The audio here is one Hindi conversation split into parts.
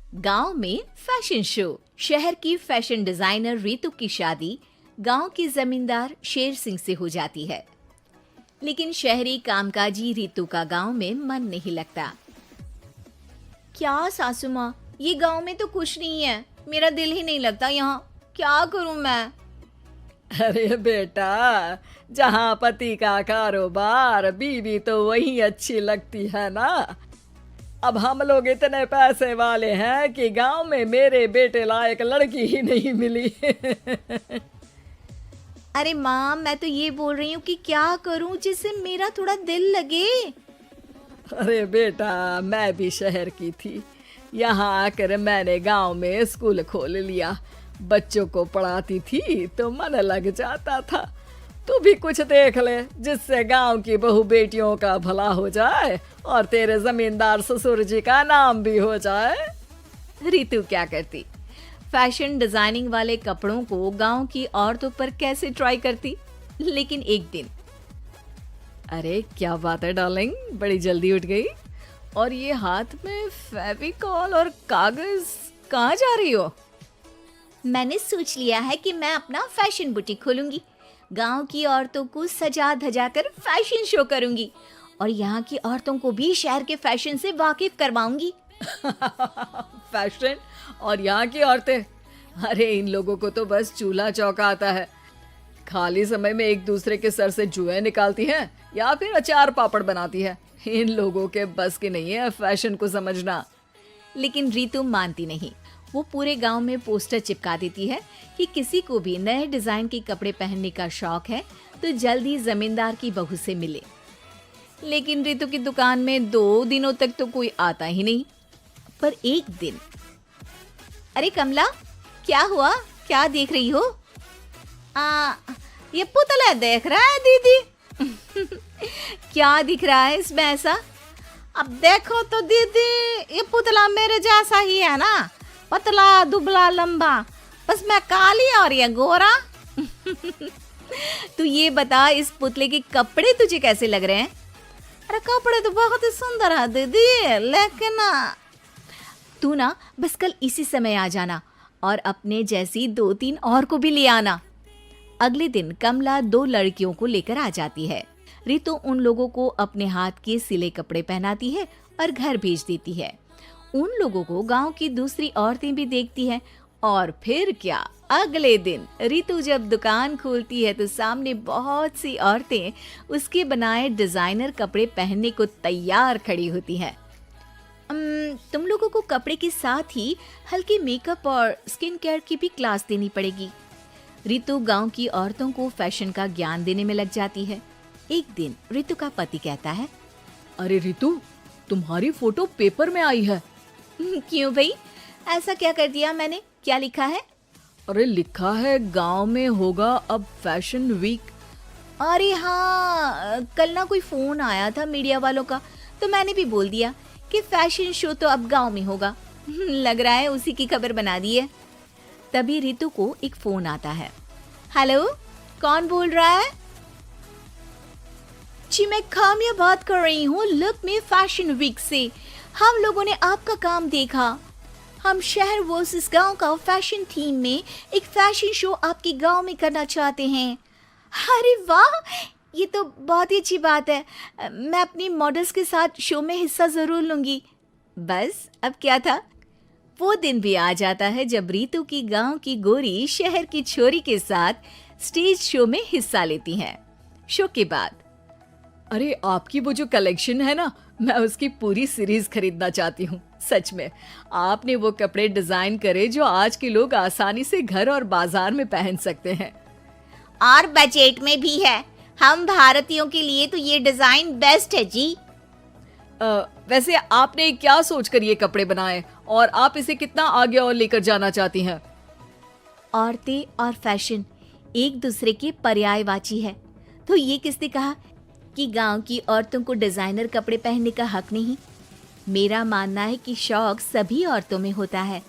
गांव में फैशन शो। शहर की फैशन डिजाइनर रितु की शादी गांव के जमींदार शेर सिंह से हो जाती है। लेकिन शहरी कामकाजी रितु का गांव में मन नहीं लगता। क्या सासू माँ, ये गांव में तो कुछ नहीं है, मेरा दिल ही नहीं लगता यहाँ, क्या करूं मैं? अरे बेटा, जहाँ पति का कारोबार बीवी तो वही अच्छी लगती है ना। अब हम लोग इतने पैसे वाले हैं कि गांव में मेरे बेटे लायक लड़की ही नहीं मिली। अरे माँ, मैं तो ये बोल रही हूँ कि क्या करूं जिससे मेरा थोड़ा दिल लगे। अरे बेटा, मैं भी शहर की थी, यहाँ आकर मैंने गांव में स्कूल खोल लिया। बच्चों को पढ़ाती थी तो मन लग जाता था। तू भी कुछ देख ले जिससे गांव की बहू बेटियों का भला हो जाए और तेरे जमींदार ससुर जी का नाम भी हो जाए। रितु क्या करती? फैशन डिजाइनिंग वाले कपड़ों को गांव की औरतों पर कैसे ट्राई करती। लेकिन एक दिन, अरे क्या बात है डार्लिंग, बड़ी जल्दी उठ गई। और ये हाथ में फेविकॉल और कागज, कहाँ जा रही हो? मैंने सोच लिया है कि मैं अपना फैशन बुटीक खोलूंगी। गांव की औरतों को सजा धजा कर फैशन शो करूंगी और यहाँ की औरतों को भी शहर के फैशन से वाकिफ करवाऊंगी। फैशन और यहाँ की औरतें, अरे इन लोगों को तो बस चूल्हा चौका आता है। खाली समय में एक दूसरे के सर से जुएं निकालती हैं या फिर अचार पापड़ बनाती है। इन लोगों के बस की नहीं है फैशन को समझना। लेकिन रितु मानती नहीं। वो पूरे गांव में पोस्टर चिपका देती है कि किसी को भी नए डिजाइन के कपड़े पहनने का शौक है तो जल्दी जमींदार की बहू से मिले। लेकिन रितु की दुकान में 2 दिनों तक तो कोई आता ही नहीं। पर एक दिन, अरे कमला, क्या हुआ? क्या देख रही हो? ये पुतला देख रहा है दीदी। क्या दिख रहा है इसमें ऐसा? अब देखो तो दीदी, ये पुतला मेरे जैसा ही है ना, पतला दुबला लंबा, बस मैं काली और ये गोरा। तू ये बता, इस पुतले के कपड़े तुझे कैसे लग रहे हैं? अरे कपड़े तो बहुत ही सुंदर है दीदी, लेकिन तू ना बस कल इसी समय आ जाना और अपने जैसी 2-3 और को भी ले आना। अगले दिन कमला 2 लड़कियों को लेकर आ जाती है। रितु उन लोगों को अपने हाथ के सिले कपड़े पहनाती है और घर भेज देती है। उन लोगों को गांव की दूसरी औरतें भी देखती हैं। और फिर क्या, अगले दिन रितु जब दुकान खोलती है तो सामने बहुत सी औरतें उसके बनाए डिजाइनर कपड़े पहनने को तैयार खड़ी होती हैं। तुम लोगों को कपड़े के साथ ही हल्के मेकअप और स्किन केयर की भी क्लास देनी पड़ेगी। रितु गांव की औरतों को फैशन का ज्ञान देने में लग जाती है। एक दिन रितु का पति कहता है, अरे रितु, तुम्हारी फोटो पेपर में आई है। क्यों भाई, ऐसा क्या कर दिया मैंने? क्या लिखा है? अरे लिखा है गांव में होगा अब फैशन वीक। अरे हाँ, कल ना कोई फोन आया था मीडिया वालों का, तो मैंने भी बोल दिया कि फैशन शो तो अब गांव में होगा। लग रहा है उसी की खबर बना दी है। तभी रितु को एक फोन आता है। हेलो, कौन बोल रहा है? जी मैं काम्या बात कर रही हूँ, लुक में फैशन वीक से। हम लोगों ने आपका काम देखा। हम शहर वर्सेस गांव का फैशन थीम में एक फैशन शो आपके गांव में करना चाहते हैं। अरे वाह, ये तो बहुत ही अच्छी बात है। मैं अपनी मॉडल्स के साथ शो में हिस्सा जरूर लूंगी। बस अब क्या था, वो दिन भी आ जाता है जब रितु की गांव की गोरी शहर की छोरी के साथ स्टेज शो में हिस्सा लेती हैं। शो के बाद, अरे आपकी वो जो कलेक्शन है ना, मैं उसकी पूरी सीरीज खरीदना चाहती हूँ। सच में आपने वो कपड़े डिजाइन करे जो आज के लोग आसानी से घर और बाजार में पहन सकते हैं। और बजट में भी है। हम भारतीयों के लिए तो ये डिजाइन बेस्ट है जी। वैसे आपने क्या सोचकर ये कपड़े बनाए और आप इसे कितना आगे और लेकर जाना चाहती हैं? औरतें और फैशन एक दूसरे के पर्यायवाची है, तो ये किसने कहा कि गांव की औरतों को डिजाइनर कपड़े पहनने का हक नहीं? मेरा मानना है कि शौक सभी औरतों में होता है।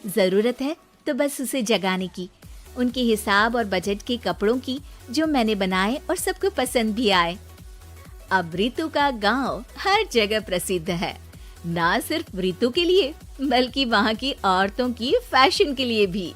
जरूरत है तो बस उसे जगाने की, उनके हिसाब और बजट के कपड़ों की जो मैंने बनाए और सबको पसंद भी आए। अब रितु का गांव हर जगह प्रसिद्ध है, ना सिर्फ रितु के लिए बल्कि वहाँ की औरतों की फैशन के लिए भी।